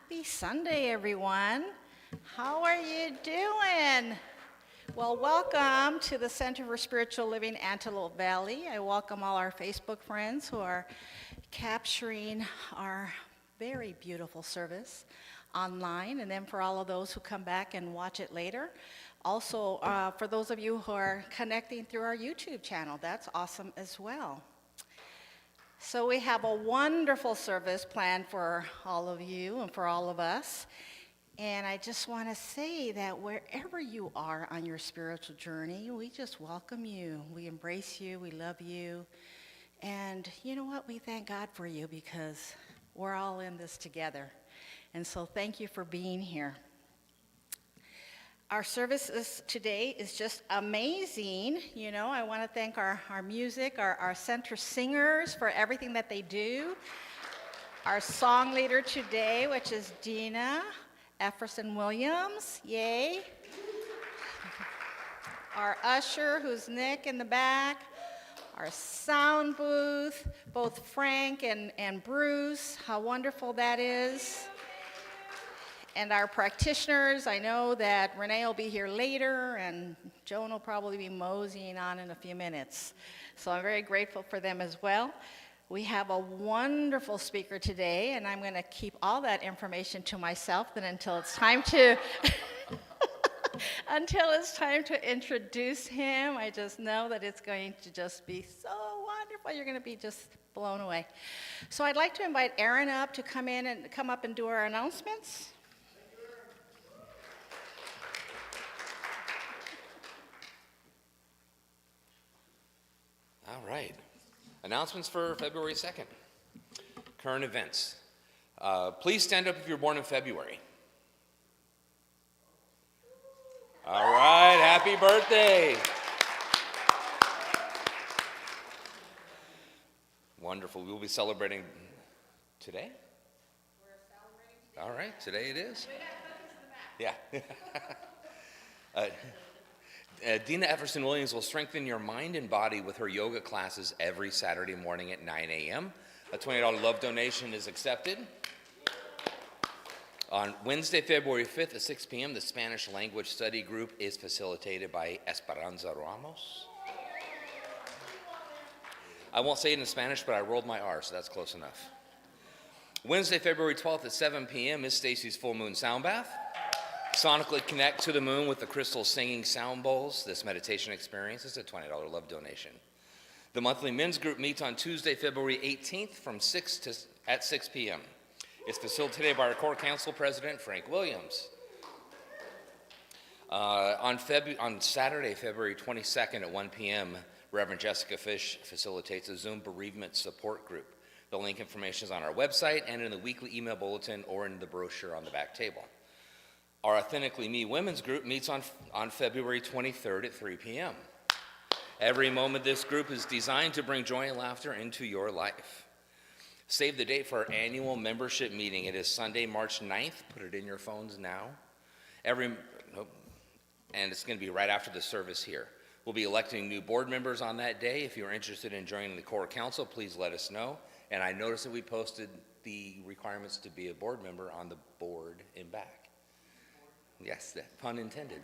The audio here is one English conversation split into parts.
Happy Sunday, everyone. How are you doing? Well, welcome to the Center for Spiritual Living, Antelope Valley. I welcome all our Facebook friends who are capturing our very beautiful service online, and then for all of those who come back and watch it later. Also, for those of you who are connecting through our YouTube channel, that's awesome as well. So we have a wonderful service planned for all of you and for all of us. And I just want to say that wherever you are on your spiritual journey, we just welcome you. We embrace you. We love you. And you know what? We thank God for you because we're all in this together. And so thank you for being here. Our service today is just amazing. You know, I want to thank our music, our center singers for everything that they do. Our song leader today, which is Dina Efferson Williams, yay. Our usher, who's Nick in the back. Our sound booth, both Frank and Bruce, how wonderful that is. And our practitioners, I know that Renee will be here later, and Joan will probably be moseying on in a few minutes. So I'm very grateful for them as well. We have a wonderful speaker today, and I'm going to keep all that information to myself then until it's time to introduce him. I just know that it's going to just be so wonderful. You're going to be just blown away. So I'd like to invite Aaron up to come up and do our announcements. All right. Announcements for February 2nd. Current events. Please stand up if you're born in February. All right. Happy birthday. Wonderful. We'll be celebrating today? We're celebrating today. All right. Today it is. We got cookies in the back. Yeah. Dina Efferson Williams will strengthen your mind and body with her yoga classes every Saturday morning at 9 a.m. A $20 love donation is accepted. On Wednesday, February 5th at 6 p.m., the Spanish language study group is facilitated by Esperanza Ramos. I won't say it in Spanish, but I rolled my R, so that's close enough. Wednesday, February 12th at 7 p.m. is Stacy's Full Moon Sound Bath. Sonically connect to the moon with the crystal singing sound bowls. This meditation experience is a $20 love donation. The monthly men's group meets on Tuesday, February 18th at 6 p.m. It's facilitated by our core council president, Frank Williams. On Saturday, February 22nd at 1 p.m., Reverend Jessica Fish facilitates a Zoom bereavement support group. The link information is on our website and in the weekly email bulletin or in the brochure on the back table. Our Authentically Me women's group meets on February 23rd at 3 p.m. Every moment this group is designed to bring joy and laughter into your life. Save the date for our annual membership meeting. It is Sunday, March 9th. Put it in your phones now. And it's going to be right after the service here. We'll be electing new board members on that day. If you're interested in joining the core council, please let us know. And I noticed that we posted the requirements to be a board member on the board in back. Yes, that pun intended.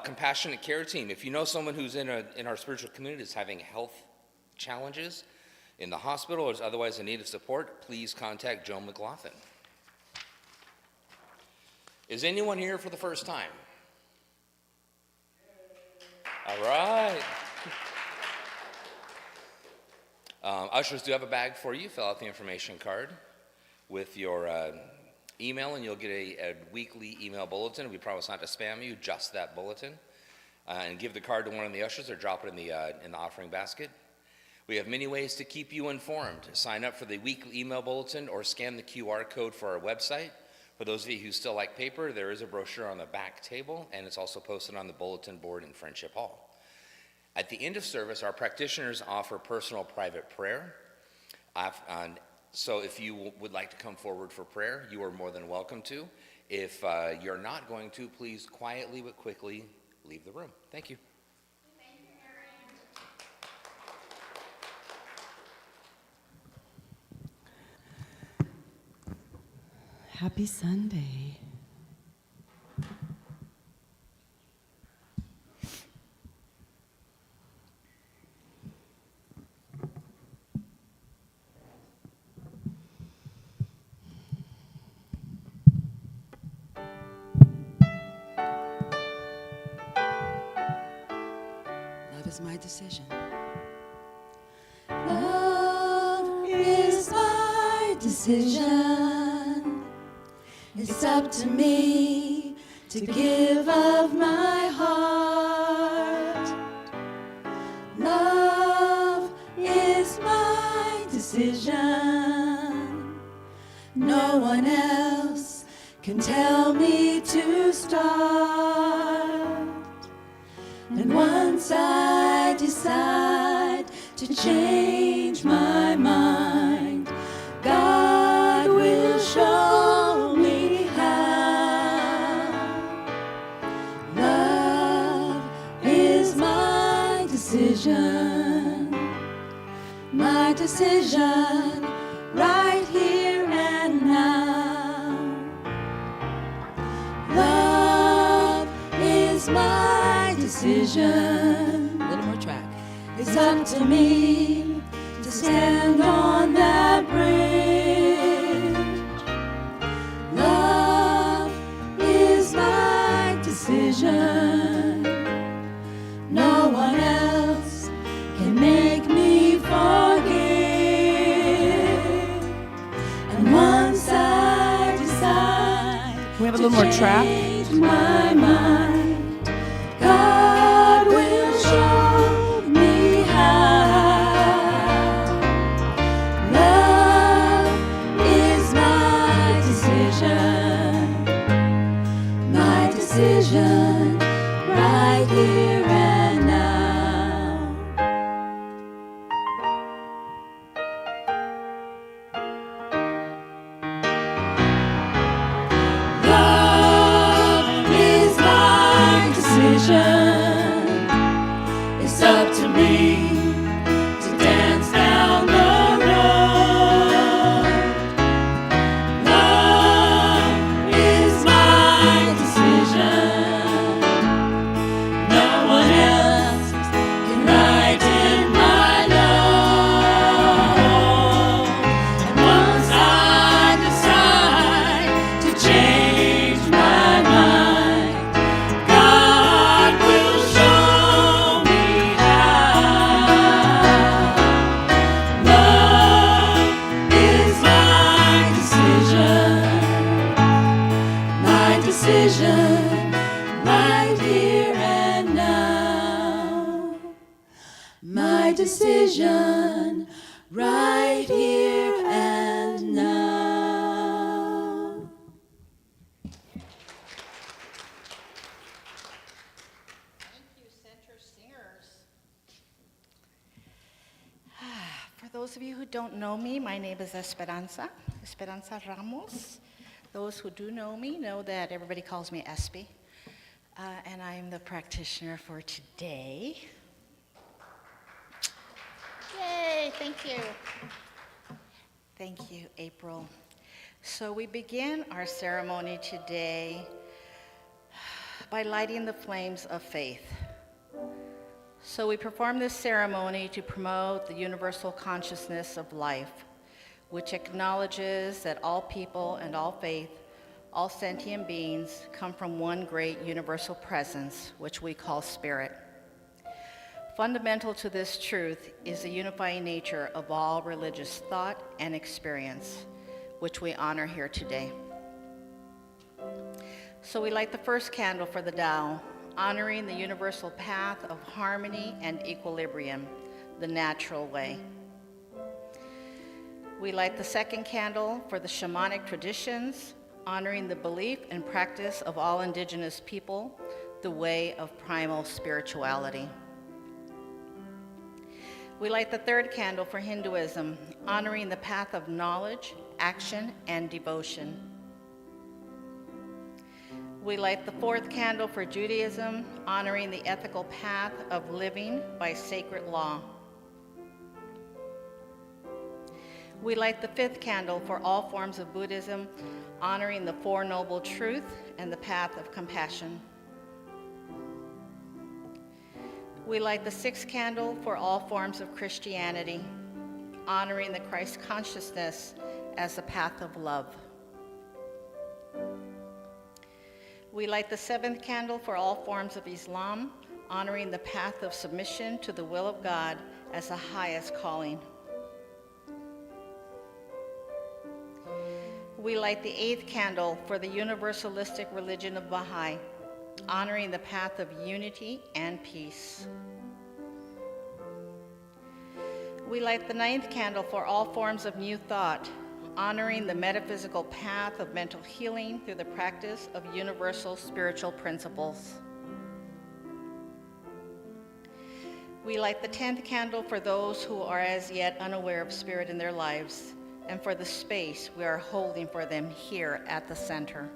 Compassionate care team. If you know someone who's in our spiritual community is having health challenges in the hospital or is otherwise in need of support, please contact Joan McLaughlin. Is anyone here for the first time? All right. Ushers do have a bag for you. Fill out the information card with your email, and you'll get a weekly email bulletin. We promise not to spam you, just that bulletin. And give the card to one of the ushers or drop it in the offering basket. We have many ways to keep you informed. Sign up for the weekly email bulletin or scan the QR code for our website. For those of you who still like paper, there is a brochure on the back table, and it's also posted on the bulletin board in Friendship Hall. At the end of service, our practitioners offer personal private prayer. So if you would like to come forward for prayer, you are more than welcome to. If you're not going to, please quietly but quickly leave the room. Thank you. Thank you, Aaron. Happy Sunday. Love is my decision. Love is my decision. It's up to me to give of my heart. Love is my decision. No one else can tell me to start. And once I decide to change my mind, God will show me how. Love is my decision right here and now. Love is my decision. A little more track. It's up to me to stand on that bridge. Love is my decision. No one else can make me forgive. And once I decide, we have a little more track. My mind, God will show me how. Love is my decision right here and now. Love is my decision. It's up to me to dance down the road. Love is my decision. No one else can lighten my load. And once I decide to change my mind, God will show me how. Love is my decision right here and now. My decision right here and now. Thank you, Center Singers. For those of you who don't know me, my name is Esperanza Ramos. Those who do know me know that everybody calls me Espy, and I'm the practitioner for today. Yay, thank you. Thank you, April. So we begin our ceremony today by lighting the flames of faith. So we perform this ceremony to promote the universal consciousness of life, which acknowledges that all people and all faith, all sentient beings come from one great universal presence, which we call spirit. Fundamental to this truth is the unifying nature of all religious thought and experience, which we honor here today. So we light the first candle for the Tao, honoring the universal path of harmony and equilibrium, the natural way. We light the second candle for the shamanic traditions, honoring the belief and practice of all indigenous people, the way of primal spirituality. We light the third candle for Hinduism, honoring the path of knowledge, action, and devotion. We light the fourth candle for Judaism, honoring the ethical path of living by sacred law. We light the fifth candle for all forms of Buddhism, honoring the Four Noble Truths and the path of compassion. We light the sixth candle for all forms of Christianity, honoring the Christ consciousness as the path of love. We light the seventh candle for all forms of Islam, honoring the path of submission to the will of God as the highest calling. We light the eighth candle for the universalistic religion of Baha'i, honoring the path of unity and peace. We light the ninth candle for all forms of New Thought, honoring the metaphysical path of mental healing through the practice of universal spiritual principles. We light the 10th candle for those who are as yet unaware of spirit in their lives, and for the space we are holding for them here at the center.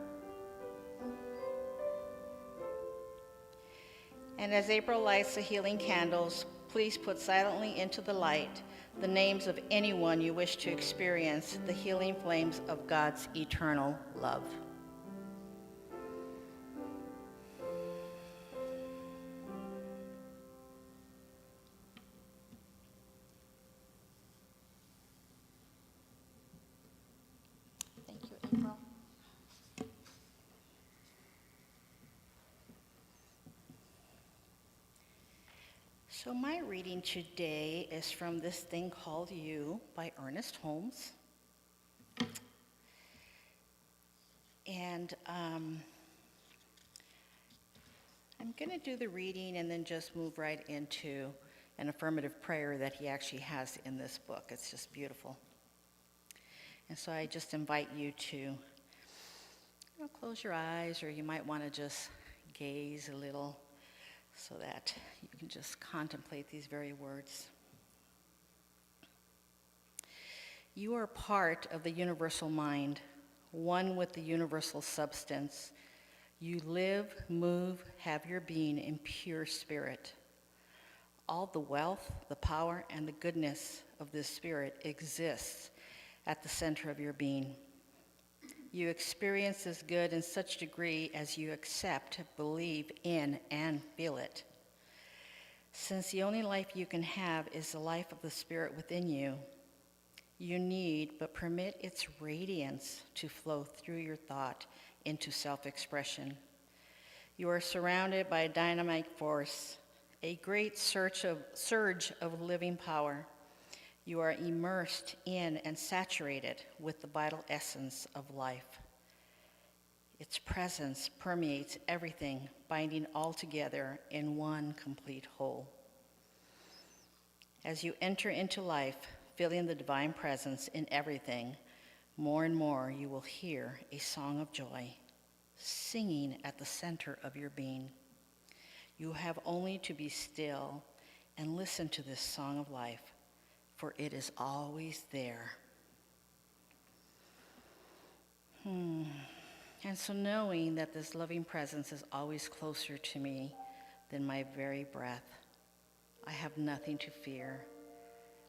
And as April lights the healing candles, please put silently into the light the names of anyone you wish to experience the healing flames of God's eternal love. Thank you, April. So my reading today is from this thing called You by Ernest Holmes. And I'm going to do the reading and then just move right into an affirmative prayer that he actually has in this book. It's just beautiful. And so I just invite you to close your eyes, or you might want to just gaze a little so that you can just contemplate these very words. You are part of the universal mind, one with the universal substance. You live, move, have your being in pure spirit. All the wealth, the power, and the goodness of this spirit exists at the center of your being. You experience this good in such degree as you accept, believe in, and feel it. Since the only life you can have is the life of the spirit within you, you need but permit its radiance to flow through your thought into self-expression. You are surrounded by a dynamic force, a great surge of living power. You are immersed in and saturated with the vital essence of life. Its presence permeates everything, binding all together in one complete whole. As you enter into life, feeling the divine presence in everything, more and more you will hear a song of joy, singing at the center of your being. You have only to be still and listen to this song of life, for it is always there. And so knowing that this loving presence is always closer to me than my very breath, I have nothing to fear.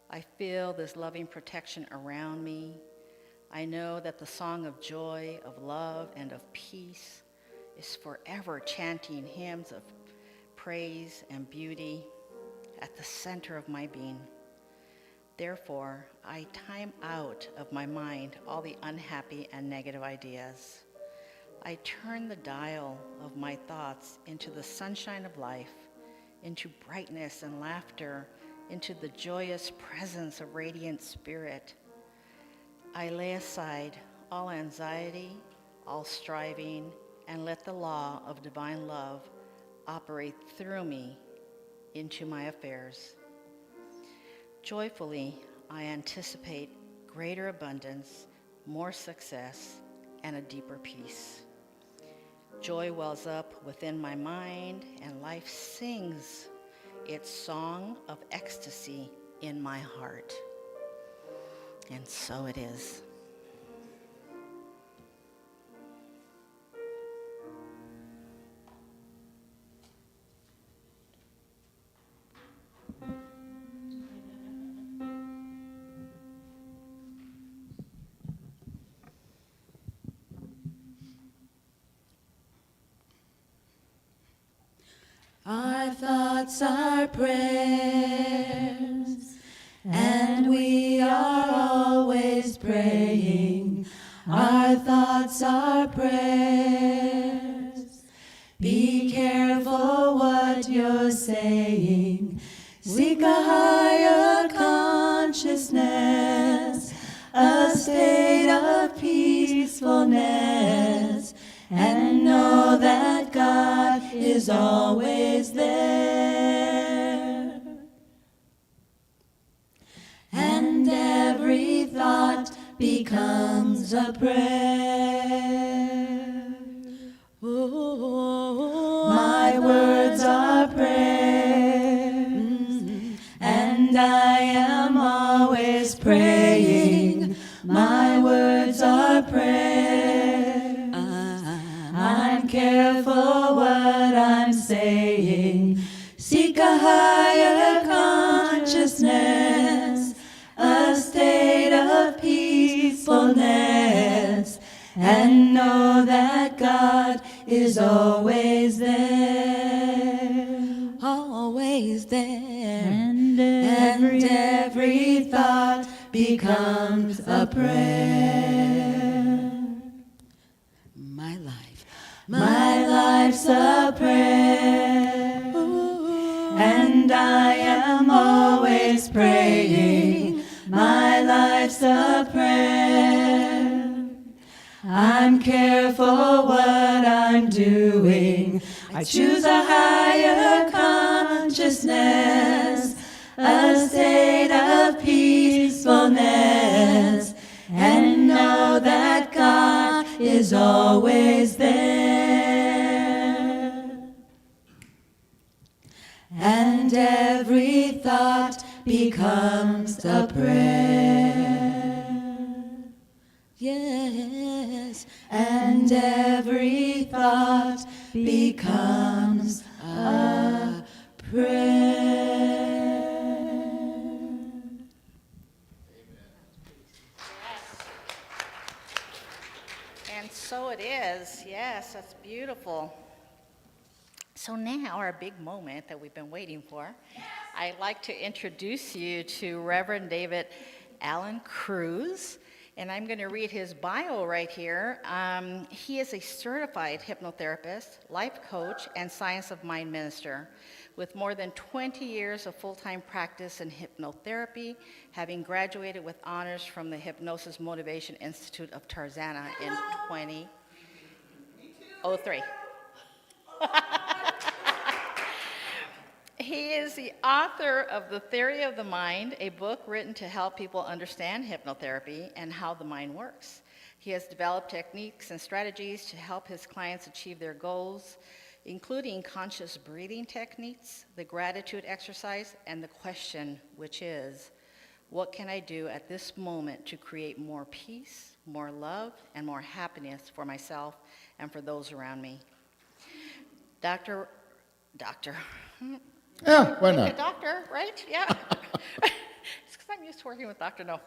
I feel this loving protection around me. I know that the song of joy, of love, and of peace is forever chanting hymns of praise and beauty at the center of my being. Therefore, I time out of my mind all the unhappy and negative ideas. I turn the dial of my thoughts into the sunshine of life, into brightness and laughter, into the joyous presence of radiant spirit. I lay aside all anxiety, all striving, and let the law of divine love operate through me into my affairs. Joyfully, I anticipate greater abundance, more success, and a deeper peace. Joy wells up within my mind, and life sings its song of ecstasy in my heart. And so it is. thoughts are prayers, and we are always praying. Our thoughts are prayers. Be careful what you're saying. Seek a higher consciousness, a state of peacefulness, and know that God is always there. And every thought becomes a prayer. Oh, my words are prayers, and I am always praying. My words are prayers. I'm careful what I'm saying. Seek a higher consciousness, a state of peacefulness, and know that God is always there, always there. And every thought becomes a prayer. My life's a prayer, and I am always praying. My life's a prayer. I'm careful what I'm doing. I choose a higher consciousness, a state of peacefulness, and know that God is always there. And every thought becomes a prayer. Yes, and every thought becomes a prayer. And so it is. Yes, that's beautiful. So now, our big moment that we've been waiting for, I'd like to introduce you to Reverend David Allen Cruz, and I'm going to read his bio right here. He is a certified hypnotherapist, life coach, and science of mind minister with more than 20 years of full-time practice in hypnotherapy, having graduated with honors from the Hypnosis Motivation Institute of Tarzana in 2003. He is the author of The Theory of the Mind, a book written to help people understand hypnotherapy and how the mind works. He has developed techniques and strategies to help his clients achieve their goals, including conscious breathing techniques, the gratitude exercise, and the question, which is, what can I do at this moment to create more peace, more love, and more happiness for myself and for those around me? Doctor. Yeah, why Okay, not? doctor, right? Yeah. It's because I'm used to working with Dr. No.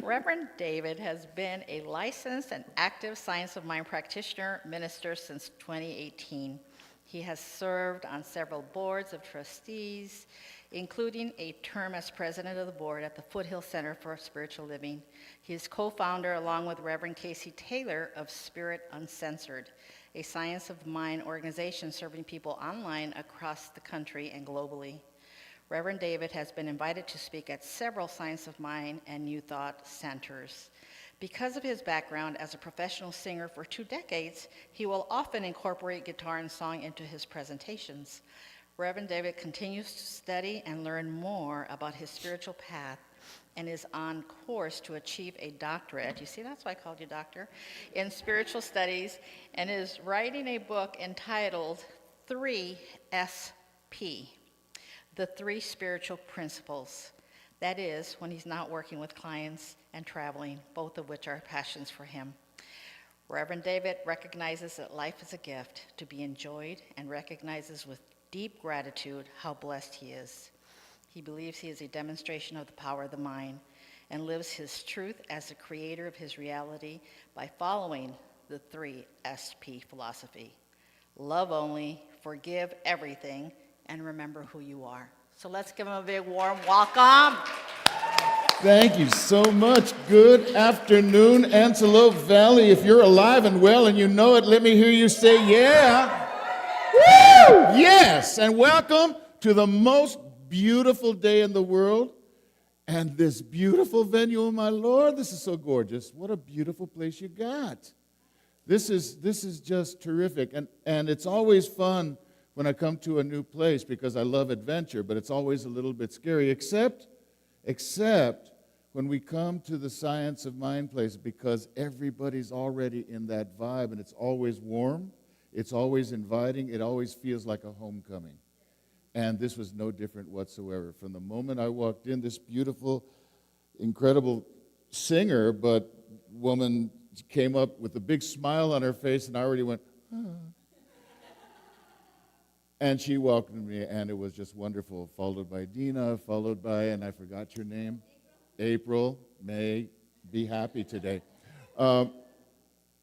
Reverend David has been a licensed and active science of mind practitioner minister since 2018. He has served on several boards of trustees, including a term as president of the board at the Foothill Center for Spiritual Living. He is co-founder, along with Reverend Casey Taylor, of Spirit Uncensored, a science of mind organization serving people online across the country and globally. Reverend David has been invited to speak at several Science of Mind and New Thought centers. Because of his background as a professional singer for 2 decades, he will often incorporate guitar and song into his presentations. Reverend David continues to study and learn more about his spiritual path and is on course to achieve a doctorate. You see, that's why I called you doctor, in spiritual studies, and is writing a book entitled 3SP, The 3 Spiritual Principles. That is, when he's not working with clients and traveling, both of which are passions for him. Reverend David recognizes that life is a gift to be enjoyed and recognizes with deep gratitude how blessed he is. He believes he is a demonstration of the power of the mind and lives his truth as the creator of his reality by following the 3SP philosophy. Love only, forgive everything, and remember who you are. So let's give them a big warm welcome. Thank you so much. Good afternoon, Antelope Valley. If you're alive and well and you know it, let me hear you say yeah. Woo! Yes, and welcome to the most beautiful day in the world and this beautiful venue. Oh, my Lord, this is so gorgeous. What a beautiful place you got. This is just terrific. And it's always fun when I come to a new place because I love adventure, but it's always a little bit scary, except when we come to the Science of Mind place, because everybody's already in that vibe, and it's always warm, it's always inviting, it always feels like a homecoming. And this was no different whatsoever. From the moment I walked in, this beautiful, incredible singer, but woman came up with a big smile on her face, and I already went, ah. And she welcomed me, and it was just wonderful, followed by Dina, followed by, and I forgot your name, April. May be happy today.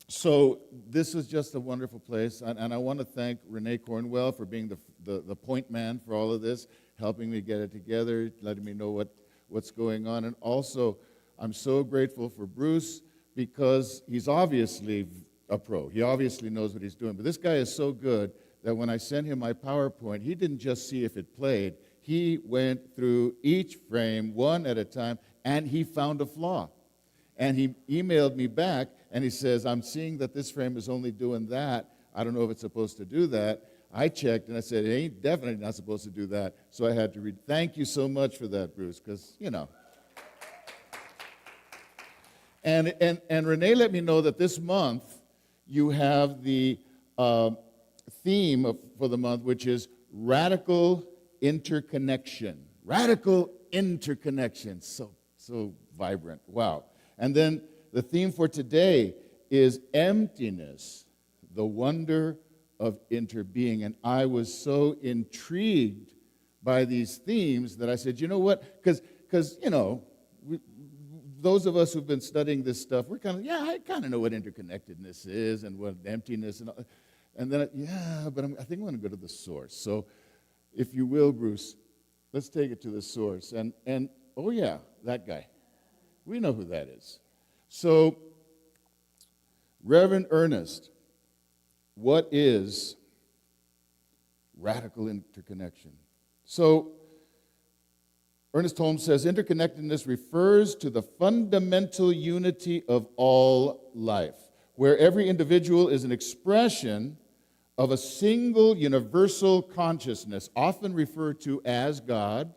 So this was just a wonderful place, and I want to thank Renee Cornwell for being the point man for all of this, helping me get it together, letting me know what's going on. And also, I'm so grateful for Bruce because he's obviously a pro. He obviously knows what he's doing. But this guy is so good that when I sent him my PowerPoint, he didn't just see if it played. He went through each frame one at a time, and he found a flaw. And he emailed me back, and he says, I'm seeing that this frame is only doing that. I don't know if it's supposed to do that. I checked, and I said, it ain't definitely not supposed to do that. So I had to read. Thank you so much for that, Bruce, because, you know. And Renee let me know that this month you have the theme for the month, which is radical interconnection. Radical interconnection. So vibrant. Wow. And then the theme for today is emptiness, the wonder of interbeing. And I was so intrigued by these themes that I said, you know what? Because you know, those of us who've been studying this stuff, we're kind of, I kind of know what interconnectedness is and what emptiness and all. And then, but I think I'm going to go to the source. So, if you will, Bruce, let's take it to the source. And oh yeah, that guy. We know who that is. So, Reverend Ernest, what is radical interconnection? So, Ernest Holmes says, interconnectedness refers to the fundamental unity of all life, where every individual is an expression of a single universal consciousness, often referred to as God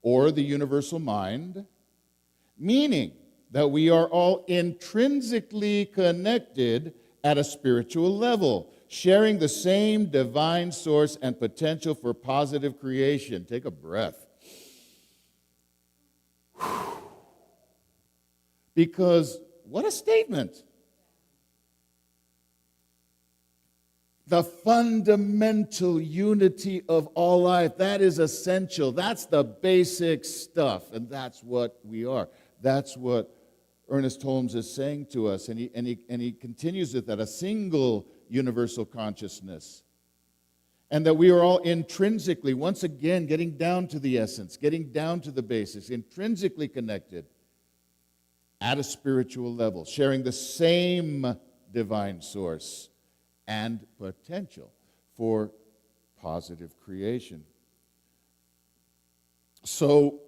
or the universal mind, meaning that we are all intrinsically connected at a spiritual level, sharing the same divine source and potential for positive creation. Take a breath. Because what a statement. The fundamental unity of all life, that is essential. That's the basic stuff, and that's what we are. That's what Ernest Holmes is saying to us, and he continues with that, a single universal consciousness. And that we are all intrinsically, once again, getting down to the essence, getting down to the basics, intrinsically connected at a spiritual level, sharing the same divine source and potential for positive creation. So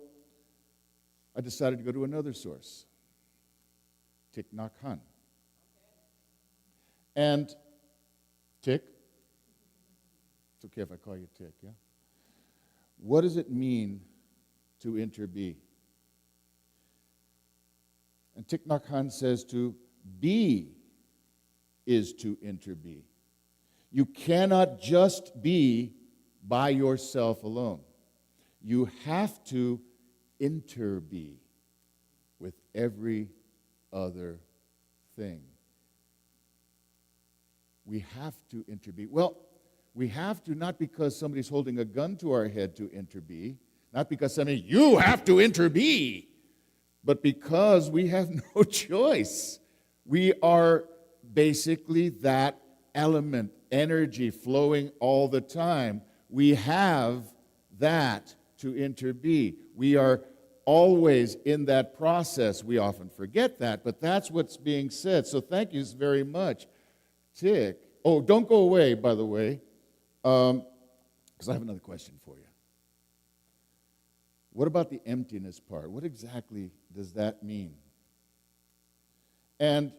I decided to go to another source, Thich Nhat Hanh. And Thich, it's okay if I call you Thich, yeah? What does it mean to interbe? And Thich Nhat Hanh says to be is to interbe. You cannot just be by yourself alone. You have to interbe with every other thing. We have to interbe. Well, we have to not because somebody's holding a gun to our head to interbe, not because somebody, you have to interbe, but because we have no choice. We are basically that element energy flowing all the time. We have that to interbe. We are always in that process. We often forget that, but that's what's being said. So thank you very much, Tick. Oh, don't go away, by the way, because I have another question for you. What about the emptiness part? What exactly does that mean? And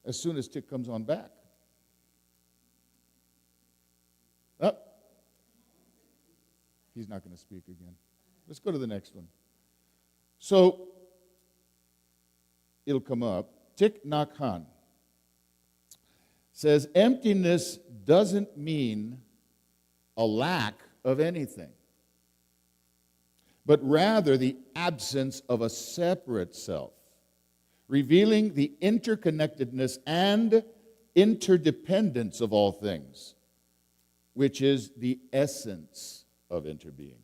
as soon as Tick comes on back, he's not going to speak again. Let's go to the next one. So, it'll come up. Thich Nhat Hanh says, emptiness doesn't mean a lack of anything, but rather the absence of a separate self, revealing the interconnectedness and interdependence of all things, which is the essence of interbeing.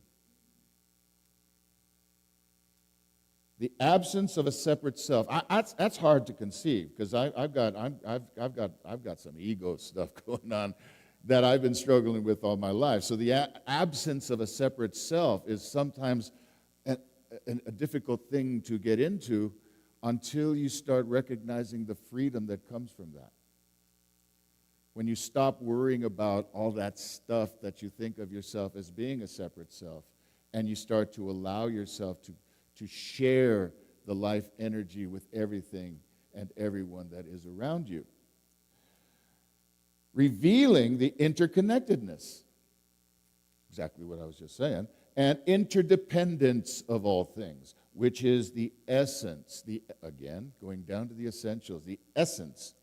The absence of a separate self. That's hard to conceive because I've got some ego stuff going on that I've been struggling with all my life. So the absence of a separate self is sometimes a difficult thing to get into until you start recognizing the freedom that comes from that. When you stop worrying about all that stuff that you think of yourself as being a separate self, and you start to allow yourself to share the life energy with everything and everyone that is around you. Revealing the interconnectedness, exactly what I was just saying, and interdependence of all things, which is the essence, again, going down to the essentials, the essence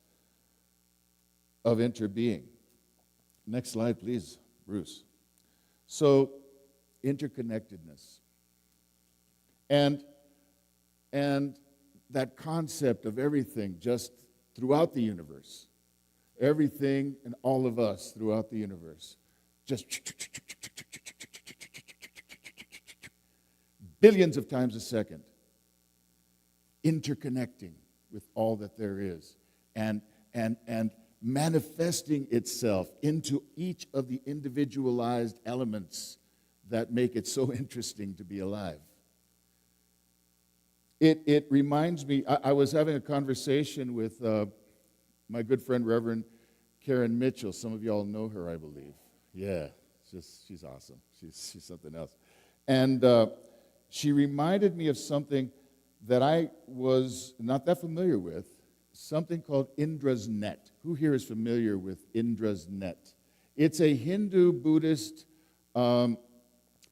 of interbeing. Next slide, please, Bruce. So, interconnectedness. And that concept of everything just throughout the universe, everything and all of us throughout the universe, just billions of times a second, interconnecting with all that there is, and manifesting itself into each of the individualized elements that make it so interesting to be alive. It reminds me, I was having a conversation with my good friend Reverend Karen Mitchell. Some of y'all know her, I believe. Yeah, she's awesome. She's something else. And she reminded me of something that I was not that familiar with, something called Indra's net. Who here is familiar with Indra's net? It's a Hindu-Buddhist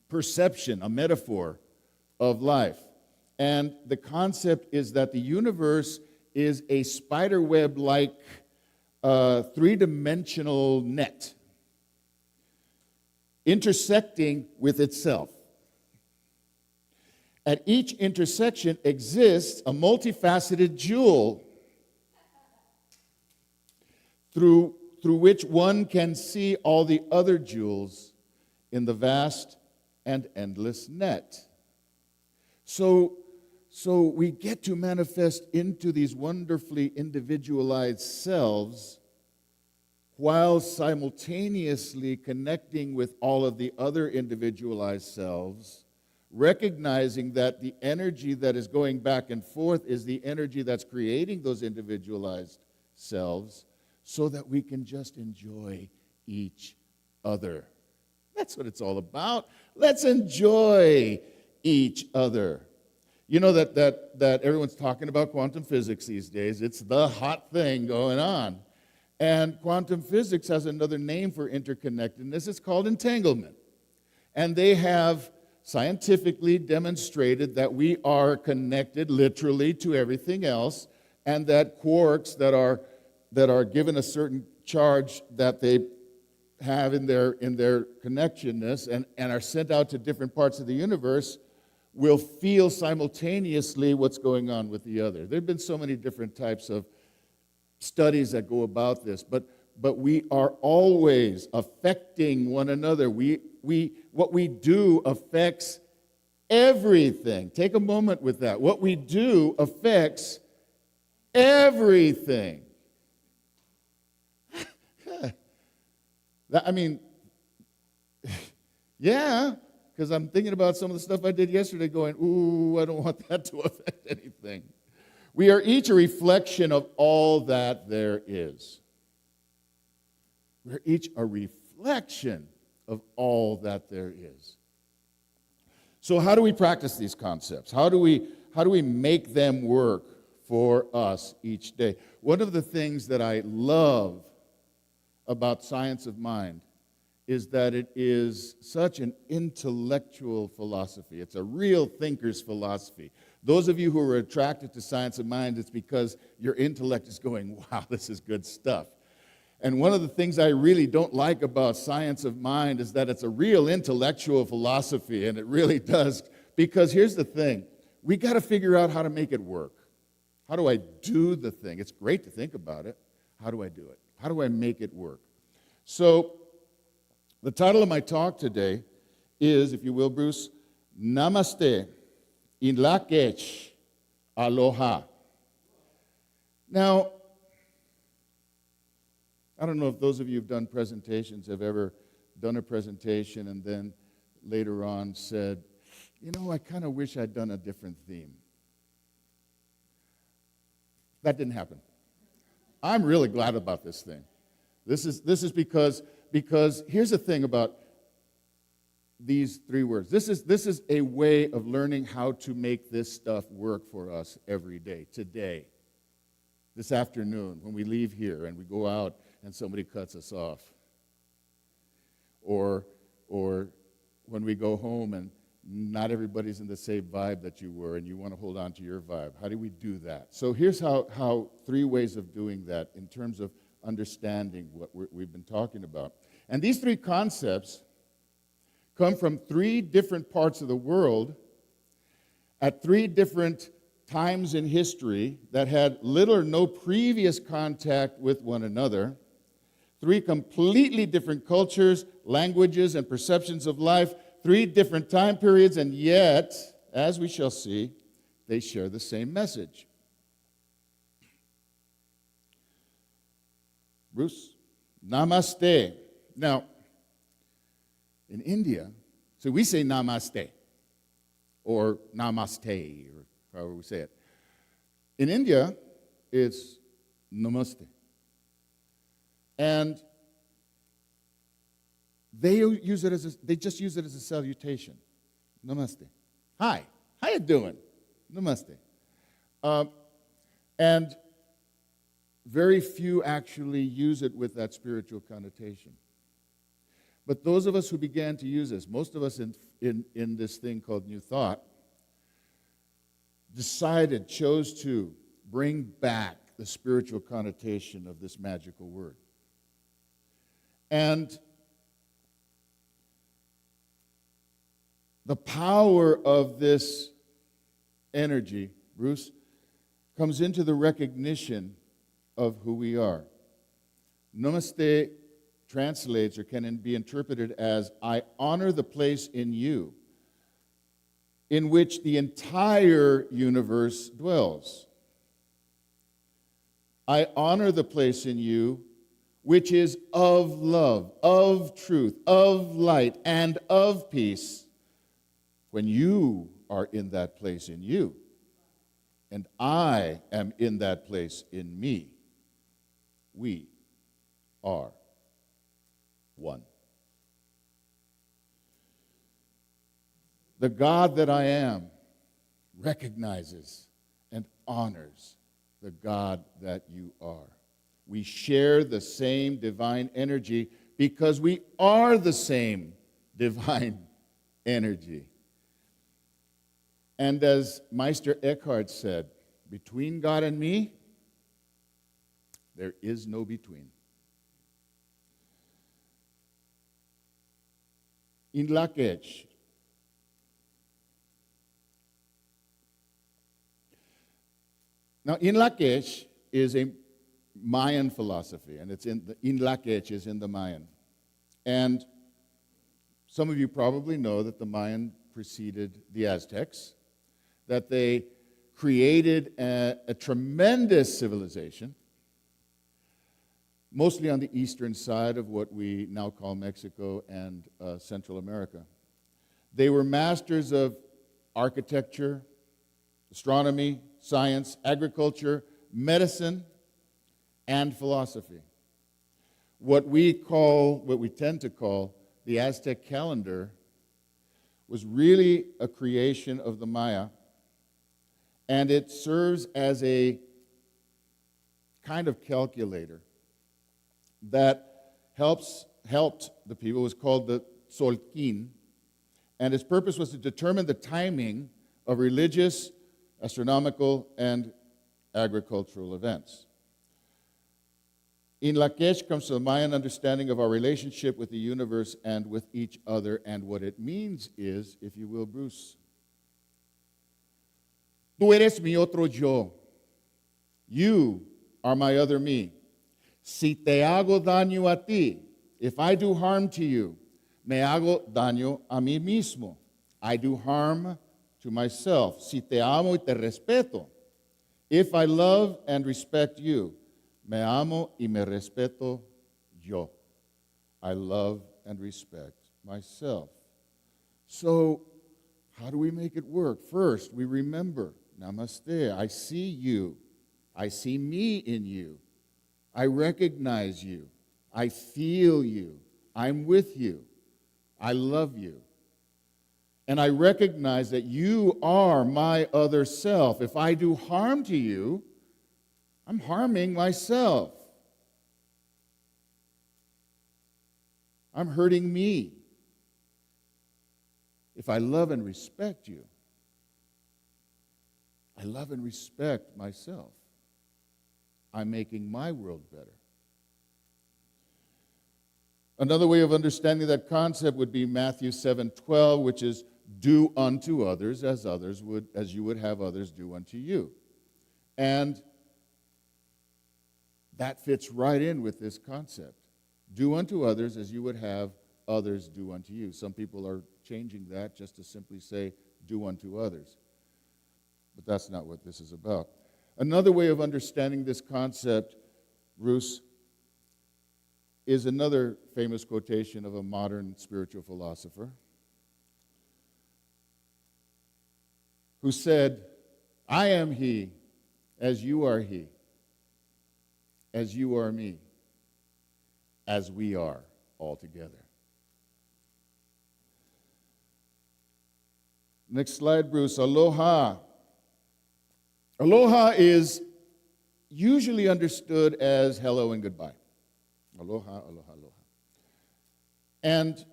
perception, a metaphor of life. And the concept is that the universe is a spider web-like three-dimensional net intersecting with itself. At each intersection exists a multifaceted jewel through which one can see all the other jewels in the vast and endless net. So we get to manifest into these wonderfully individualized selves while simultaneously connecting with all of the other individualized selves, recognizing that the energy that is going back and forth is the energy that's creating those individualized selves, so that we can just enjoy each other. That's what it's all about. Let's enjoy each other. You know that everyone's talking about quantum physics these days. It's the hot thing going on. And quantum physics has another name for interconnectedness. It's called entanglement. And they have scientifically demonstrated that we are connected literally to everything else, and that quarks that are given a certain charge that they have in their connectedness and are sent out to different parts of the universe will feel simultaneously what's going on with the other. There have been so many different types of studies that go about this, but we are always affecting one another. What we do affects everything. Take a moment with that. What we do affects everything. I mean, yeah, because I'm thinking about some of the stuff I did yesterday going, ooh, I don't want that to affect anything. We are each a reflection of all that there is. We're each a reflection of all that there is. So how do we practice these concepts? How do we make them work for us each day? One of the things that I love about science of mind is that it is such an intellectual philosophy. It's a real thinker's philosophy. Those of you who are attracted to science of mind, it's because your intellect is going, wow, this is good stuff. And one of the things I really don't like about science of mind is that it's a real intellectual philosophy, and it really does. Because here's the thing. We got to figure out how to make it work. How do I do the thing? It's great to think about it. How do I do it? How do I make it work? So the title of my talk today is, if you will, Bruce, Namaste, in Lak'ech, Aloha. Now, I don't know if those of you who've done presentations have ever done a presentation and then later on said, you know, I kind of wish I'd done a different theme. That didn't happen. I'm really glad about this thing. This is because here's the thing about these three words. This is a way of learning how to make this stuff work for us every day, today, this afternoon, when we leave here and we go out and somebody cuts us off. Or when we go home and not everybody's in the same vibe that you were and you want to hold on to your vibe. How do we do that? So here's how three ways of doing that in terms of understanding what we've been talking about. And these three concepts come from three different parts of the world at three different times in history that had little or no previous contact with one another. Three completely different cultures, languages, and perceptions of life, three different time periods, and yet, as we shall see, they share the same message. Bruce, Namaste. Now, in India, so we say Namaste, or Namaste, or however we say it. In India, it's Namaste. And they just use it as a salutation. Namaste. Hi. How you doing? Namaste. And very few actually use it with that spiritual connotation. But those of us who began to use this, most of us in this thing called New Thought, chose to bring back the spiritual connotation of this magical word. And the power of this energy, Bruce, comes into the recognition of who we are. Namaste translates or can be interpreted as, I honor the place in you in which the entire universe dwells. I honor the place in you which is of love, of truth, of light, and of peace, when you are in that place in you, and I am in that place in me. We are one. The God that I am recognizes and honors the God that you are. We share the same divine energy because we are the same divine energy. And as Meister Eckhart said, between God and me, there is no between. In Lak'ech, now in Lak'ech is a Mayan philosophy, and it's in Lak'ech is in the Mayan. And some of you probably know that the Mayan preceded the Aztecs, that they created a tremendous civilization, mostly on the eastern side of what we now call Mexico and Central America. They were masters of architecture, astronomy, science, agriculture, medicine, and philosophy. What we tend to call the Aztec calendar was really a creation of the Maya, and it serves as a kind of calculator that helped the people. It was called the Tzolkin, and its purpose was to determine the timing of religious, astronomical, and agricultural events. In Lak'ech comes the Mayan understanding of our relationship with the universe and with each other, and what it means is, if you will, Bruce, tú eres mi otro yo. You are my other me. Si te hago daño a ti, if I do harm to you, me hago daño a mí mismo. I do harm to myself. Si te amo y te respeto, if I love and respect you, me amo y me respeto yo. I love and respect myself. So, how do we make it work? First, we remember, namaste, I see you. I see me in you. I recognize you. I feel you. I'm with you. I love you. And I recognize that you are my other self. If I do harm to you, I'm harming myself. I'm hurting me. If I love and respect you, I love and respect myself. I'm making my world better. Another way of understanding that concept would be Matthew 7:12, which is do unto others as you would have others do unto you. And that fits right in with this concept. Do unto others as you would have others do unto you. Some people are changing that just to simply say, do unto others. But that's not what this is about. Another way of understanding this concept, Bruce, is another famous quotation of a modern spiritual philosopher who said, I am he, as you are he, as you are me, as we are all together. Next slide, Bruce. Aloha. Aloha is usually understood as hello and goodbye. Aloha, aloha, aloha. And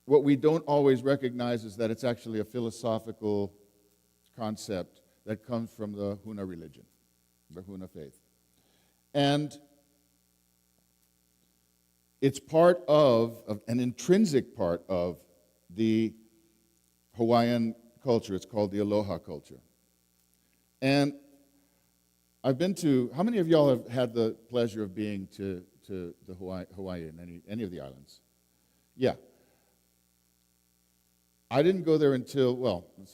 what we don't always recognize is that it's actually a philosophical concept that comes from the Huna religion, the Huna faith. And it's part of an intrinsic part of the Hawaiian culture. It's called the Aloha culture. And I've been to, how many of y'all have had the pleasure of being to the Hawaii and any of the islands? Yeah. I didn't go there until, well, I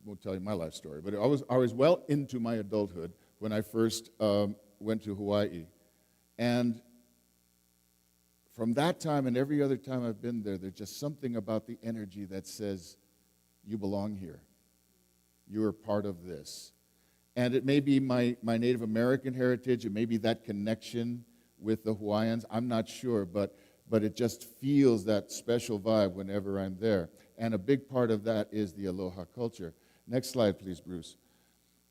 won't tell you my life story, but I was well into my adulthood when I first went to Hawaii. And from that time and every other time I've been there, there's just something about the energy that says, you belong here. You are part of this. And it may be my Native American heritage, it may be that connection with the Hawaiians, I'm not sure, but it just feels that special vibe whenever I'm there. And a big part of that is the Aloha culture. Next slide, please, Bruce.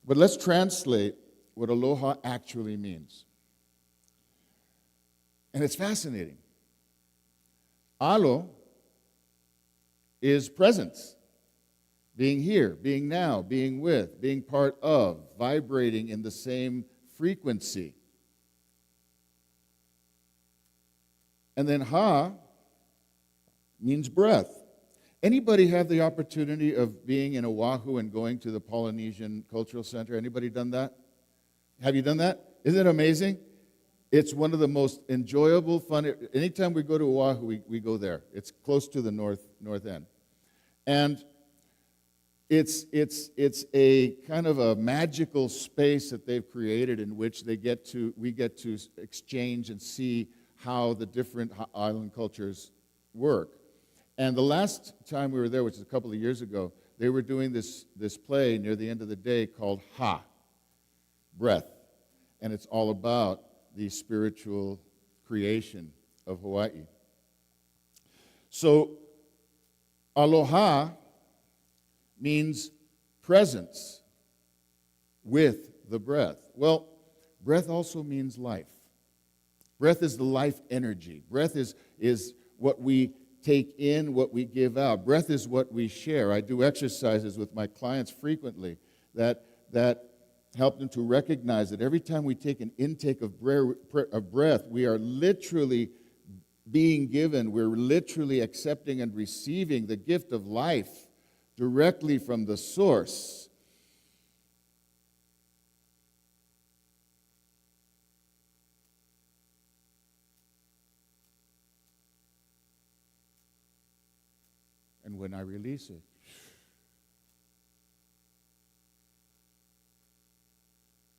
But let's translate what Aloha actually means. And it's fascinating. Alo is presence. Being here, being now, being with, being part of, vibrating in the same frequency. And then ha means breath. Anybody have the opportunity of being in Oahu and going to the Polynesian Cultural Center? Anybody done that? Have you done that? Isn't it amazing? It's one of the most enjoyable, fun. Anytime we go to Oahu, we go there. It's close to the north end. And It's a kind of a magical space that they've created in which we get to exchange and see how the different island cultures work. And the last time we were there, which is a couple of years ago, they were doing this play near the end of the day called Ha, breath. And it's all about the spiritual creation of Hawaii. So, aloha means presence with the breath. Well, breath also means life. Breath is the life energy. Breath is what we take in, what we give out. Breath is what we share. I do exercises with my clients frequently that help them to recognize that every time we take an intake of breath, we are literally being given, we're literally accepting and receiving the gift of life directly from the source. And when I release it,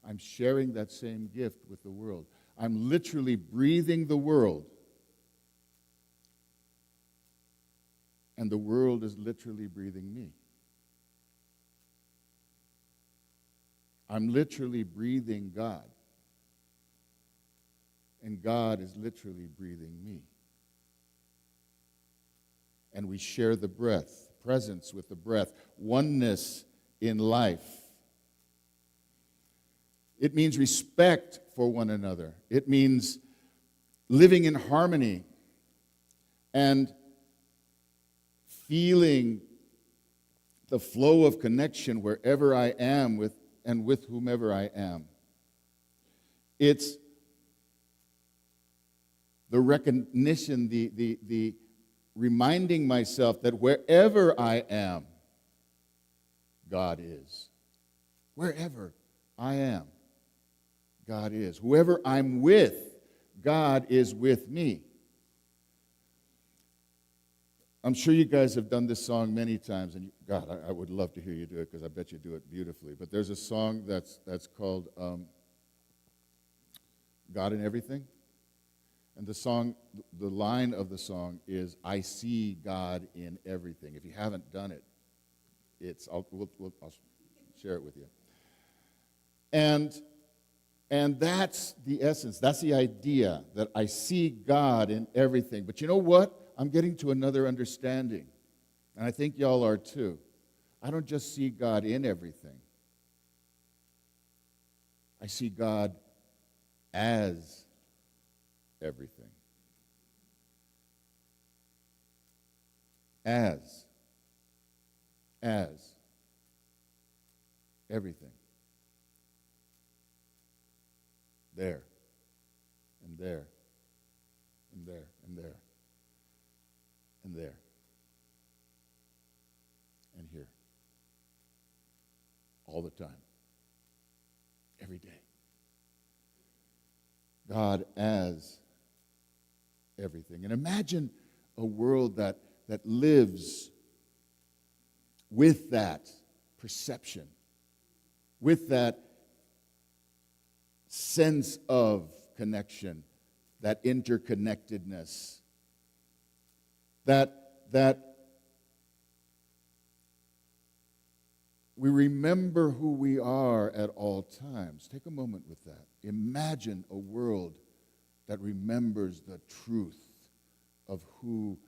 I'm sharing that same gift with the world. I'm literally breathing the world. And the world is literally breathing me. I'm literally breathing God. And God is literally breathing me. And we share the breath, presence with the breath, oneness in life. It means respect for one another. It means living in harmony and feeling the flow of connection wherever I am with whomever I am. It's the recognition, the reminding myself that wherever I am, God is. Wherever I am, God is. Whoever I'm with, God is with me. I'm sure you guys have done this song many times, and God, I would love to hear you do it because I bet you do it beautifully. But there's a song that's called God in Everything. And the line of the song is, I see God in everything. If you haven't done it, I'll share it with you. And that's the essence. That's the idea, that I see God in everything. But you know what? I'm getting to another understanding. And I think y'all are too. I don't just see God in everything. I see God as everything. As everything. There, and there, and there, and there, and there, and here. All the time. Every day. God as everything. And imagine a world that lives with that perception, with that sense of connection, that interconnectedness, that we remember who we are at all times. Take a moment with that. Imagine a world that remembers the truth of who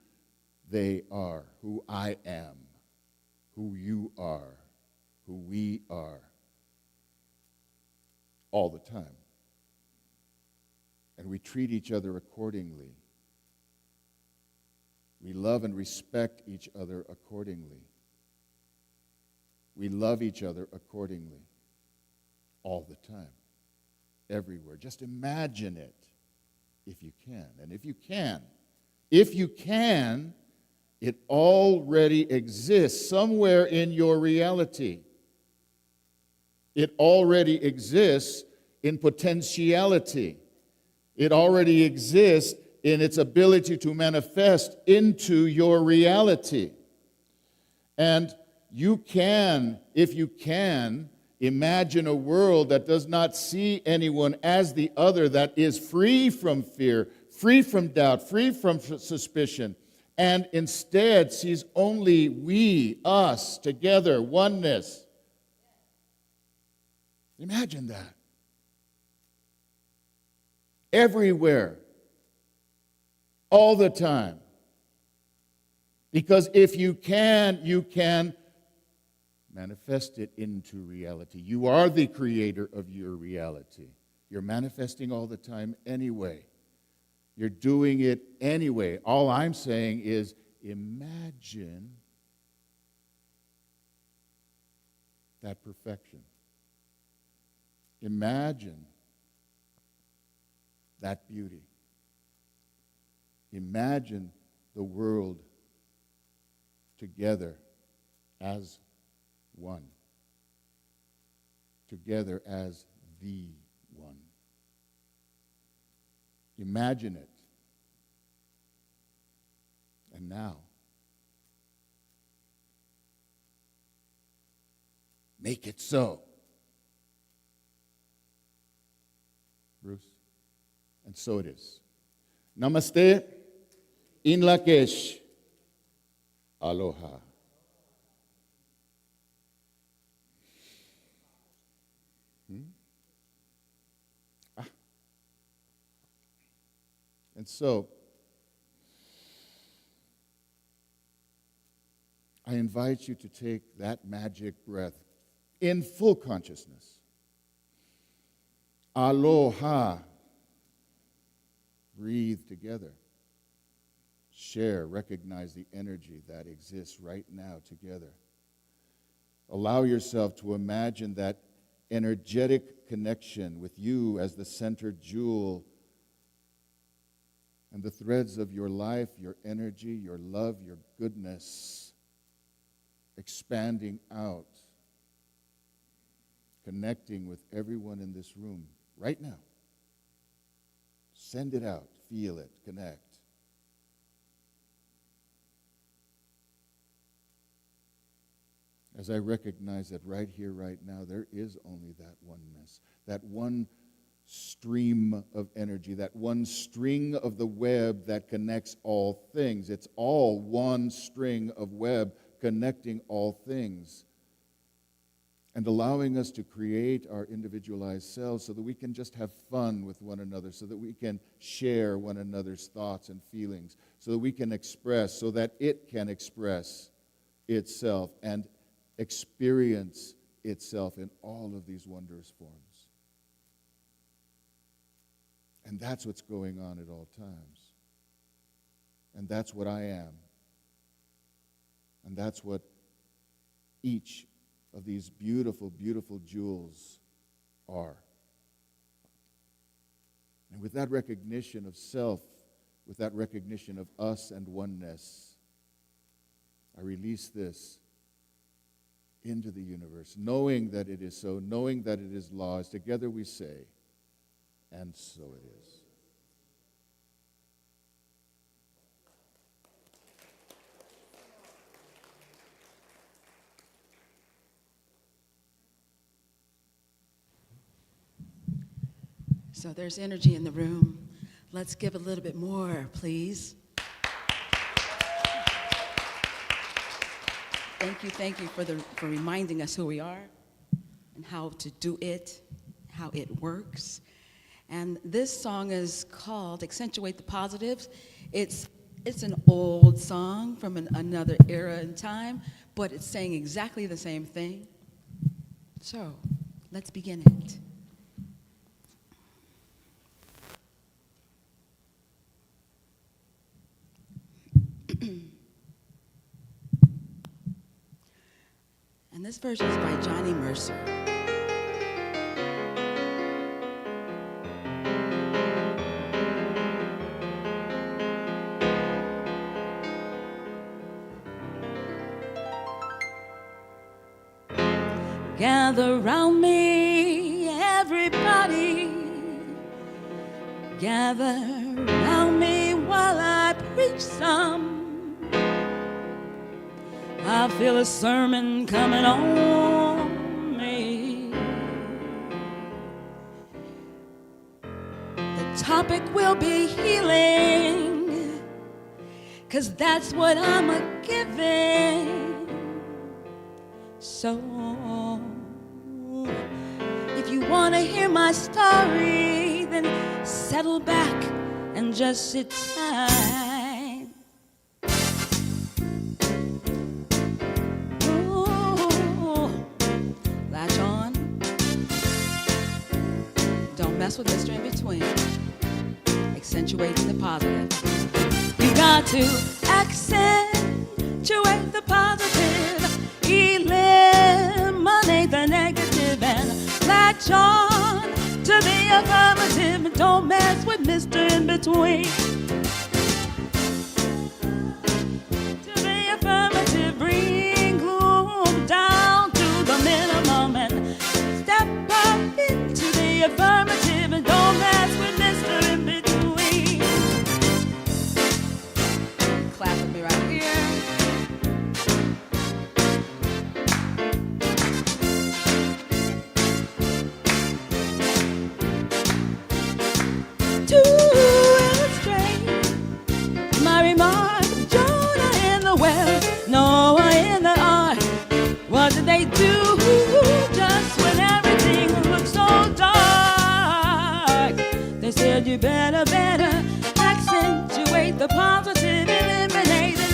they are, who I am, who you are, who we are, all the time. And we treat each other accordingly. We love and respect each other accordingly. We love each other accordingly. All the time. Everywhere. Just imagine it if you can. And if you can, it already exists somewhere in your reality. It already exists in potentiality. It already exists in its ability to manifest into your reality. And you can, if you can, imagine a world that does not see anyone as the other, that is free from fear, free from doubt, free from suspicion, and instead sees only we, us, together, oneness. Imagine that. Everywhere. All the time. Because if you can manifest it into reality. You are the creator of your reality. You're manifesting all the time anyway. You're doing it anyway. All I'm saying is imagine that perfection. Imagine that beauty. Imagine the world together as one. Together as the one. Imagine it. And now, make it so. Bruce? And so it is. Namaste. In Lakesh. Aloha. And so, I invite you to take that magic breath in full consciousness. Aloha. Breathe together. Share, recognize the energy that exists right now together. Allow yourself to imagine that energetic connection with you as the center jewel and the threads of your life, your energy, your love, your goodness, expanding out, connecting with everyone in this room right now. Send it out, feel it, connect. As I recognize that right here, right now, there is only that oneness, that one stream of energy, that one string of the web that connects all things. It's all one string of web connecting all things and allowing us to create our individualized selves so that we can just have fun with one another, so that we can share one another's thoughts and feelings, so that we can express, so that it can express itself and experience itself in all of these wondrous forms. And that's what's going on at all times. And that's what I am. And that's what each of these beautiful, beautiful jewels are. And with that recognition of self, with that recognition of us and oneness, I release this into the universe, knowing that it is so, knowing that it is law. As together we say, and so it is. So there's energy in the room. Let's give a little bit more, please. Thank you for reminding us who we are and how to do it, how it works. And this song is called Accentuate the Positives. It's an old song from another era in time, but it's saying exactly the same thing. So let's begin it. And this version is by Johnny Mercer. Gather round me, everybody. Gather round me while I preach some. I feel a sermon coming on me. The topic will be healing, 'cause that's what I'm a-giving. So if you want to hear my story, then settle back and just sit tight. Ooh, latch on. Don't mess with Mr. In Between. Accentuating the positive. You got to accentuate the positive. Eliminate the negative and latch on to the affirmative. Don't mess with Mr. In Between. To the affirmative, bring gloom down to the minimum and step up into the affirmative and don't mess with Mr. In Between. Clap with me right here. To illustrate my remark, Jonah in the well, Noah in the ark. What did they do just when everything looked so dark? They said you better accentuate the positive, eliminate the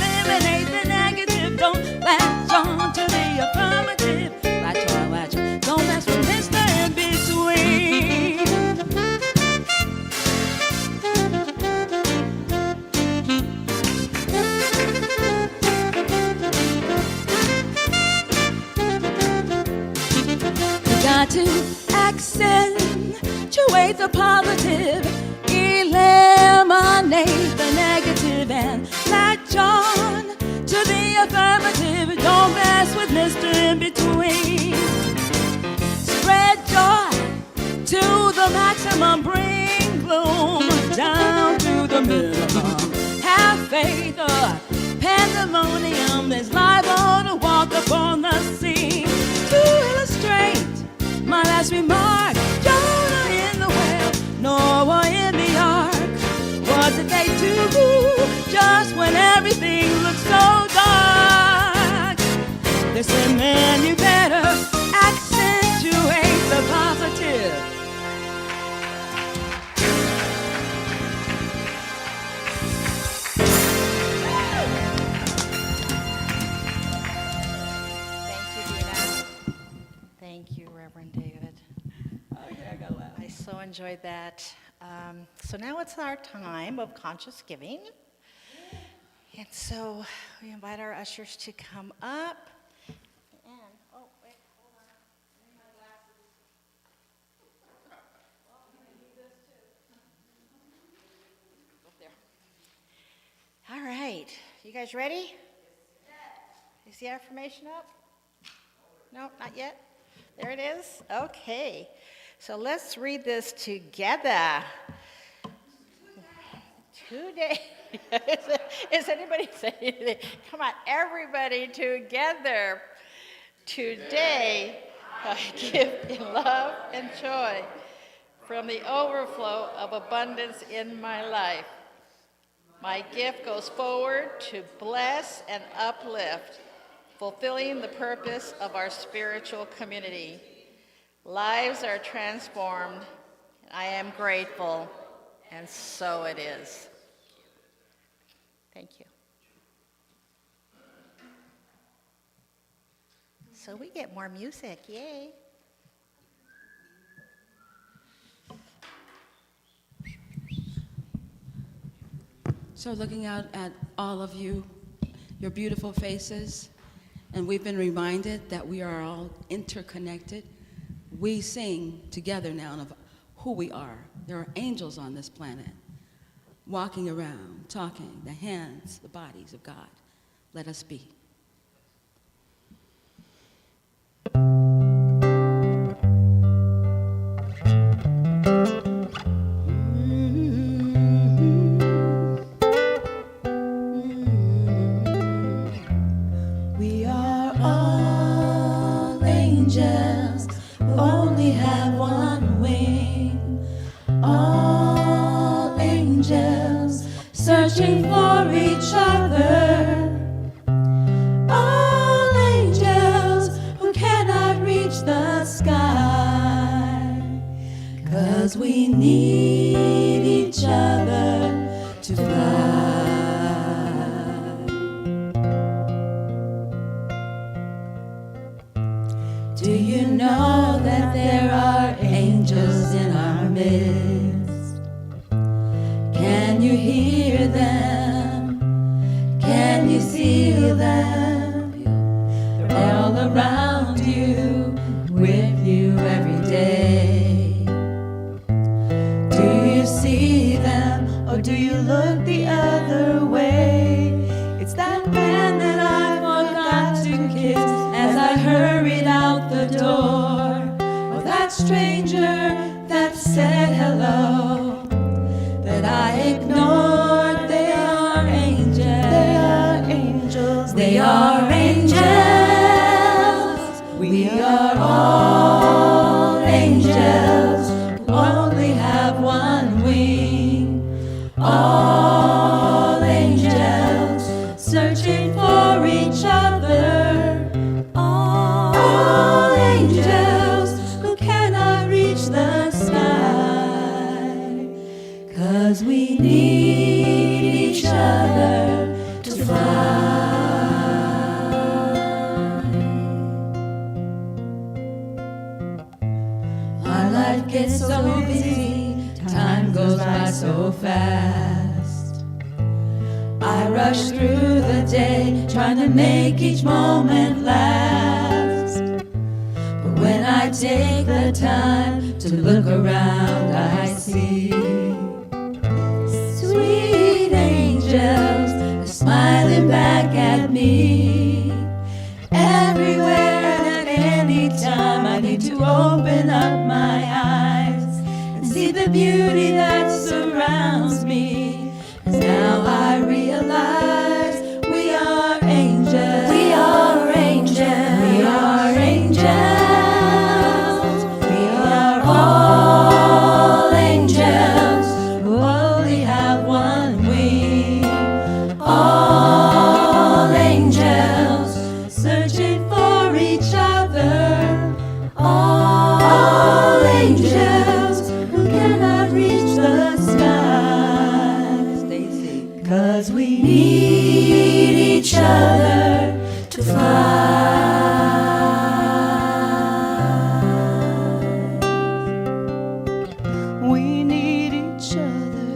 negative. Don't latch on to the affirmative. Latch on. Don't mess with Mr. In Between. Got to accentuate the positive, eliminate the negative, and latch on to the affirmative. Don't mess with Mr. In Between. Spread joy to the maximum, bring gloom down to the minimum. Have faith or pandemonium is liable to walk upon the scene. To illustrate my last remark, Jonah in the whale, Noah in the ark. What did they do just when everything looked so dark? They said, man, you better accentuate the positive. Thank you, Dina. Thank you, Reverend David. Okay, I gotta laugh. I so enjoyed that. So now it's our time of conscious giving. And so we invite our ushers to come up. And, oh, wait, hold on. I need my glasses. Well, I'm going to need this too. Up there. All right. You guys ready? Is the affirmation up? No, not yet. There it is. Okay. So let's read this together. Today. Is anybody saying anything? Come on, everybody together. Today, I give in love and joy from the overflow of abundance in my life. My gift goes forward to bless and uplift, fulfilling the purpose of our spiritual community. Lives are transformed. I am grateful, and so it is. Thank you. So we get more music, yay. So looking out at all of you, your beautiful faces, and we've been reminded that we are all interconnected. We sing together now of who we are. There are angels on this planet, walking around, talking, the hands, the bodies of God. Let us be. We are searching for each other. All angels who cannot reach the sky, 'cause we need each other to fly. Do you know that there are angels in our midst? Can you hear them? Can you see them? They're all around you, with you every day. Do you see them, or do you look the other way? It's that man that I forgot to kiss as I hurried out the door, or that stranger that said hello that I ignored. They are angels. They are angels. They are angels. We are all angels who only have one wing. All angels searching for each other. All angels who cannot reach the sky, 'cause we need each other to fly. Our life gets so busy, time goes by so fast. I rush through the day, trying to make each moment last. But when I take the time to look around, I see sweet angels are smiling back at me. Everywhere and at any time, I need to open up my eyes and see the beauty that surrounds me. 'Cause now I realize we are angels. We are angels. We are angels. We are all angels who only have one wing. All angels searching for each other. All angels who cannot reach the sky. 'Cause we need each other to fly. We need each other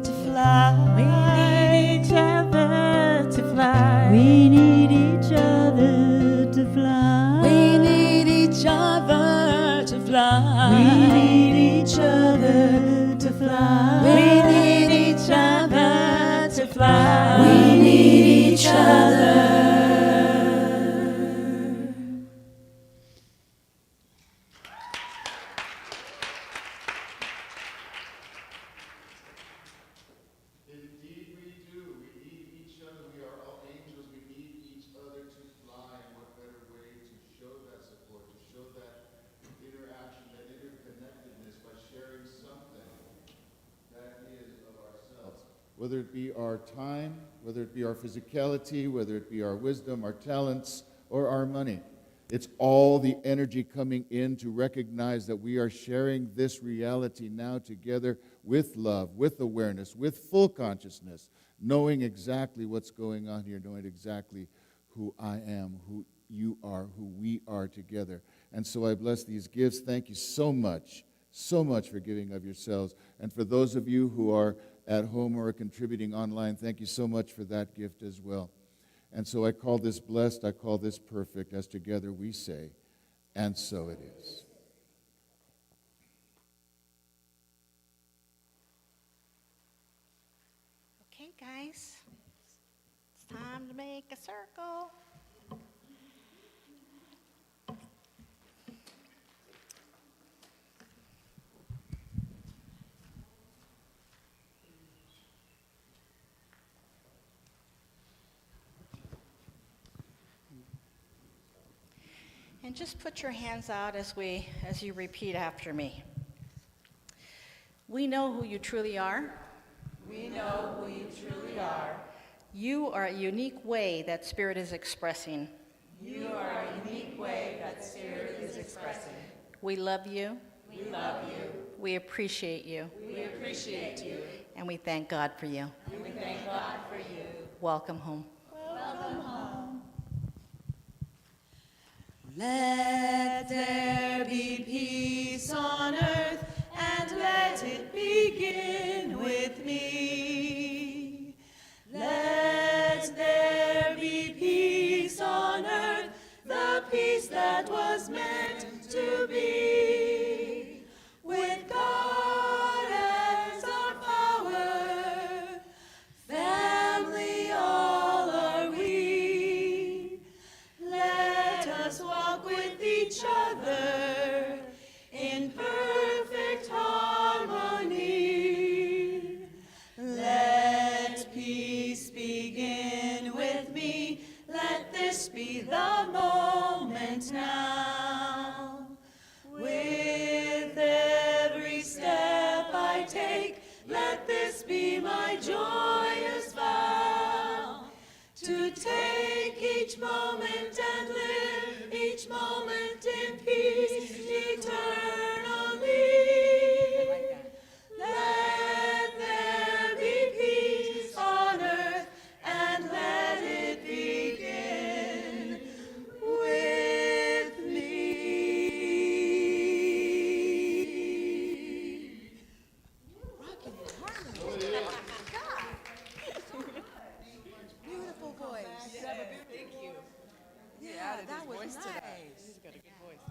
to fly. We need each other to fly. We need each other to fly. We need each other to fly. We need each other to fly. We need each other to fly. We need each other. Indeed we do. We need each other. We are all angels. We need each other to fly. And what better way to show that support, to show that interaction, that interconnectedness by sharing something that is of ourselves. Whether it be our time, whether it be our physicality, whether it be our wisdom, our talents, or our money. It's all the energy coming in to recognize that we are sharing this reality now together with love, with awareness, with full consciousness, knowing exactly what's going on here, knowing exactly who I am, who you are, who we are together. And so I bless these gifts. Thank you so much for giving of yourselves. And for those of you who are at home or are contributing online, thank you so much for that gift as well. And so I call this blessed, I call this perfect, as together we say, and so it is. Okay, guys, it's time to make a circle. And just put your hands out as you repeat after me. We know who you truly are. We know who you truly are. You are a unique way that Spirit is expressing. You are a unique way that Spirit is expressing. We love you. We love you. We appreciate you. We appreciate you. And we thank God for you. And we thank God for you. Welcome home. Welcome home. Let there be peace on earth, and let it begin with me. Let there be peace on earth, the peace that was meant to be. With God as our power, family all are we. Let us walk with each other in perfect harmony. Let peace begin with me. Let this be the moment now. With every step I take, let this be my joyous vow. To take each moment and live each moment in peace eternally. Let there be peace on earth, and let it begin with me. Beautiful voice. Thank you. Yeah, that was nice. He's got a good voice.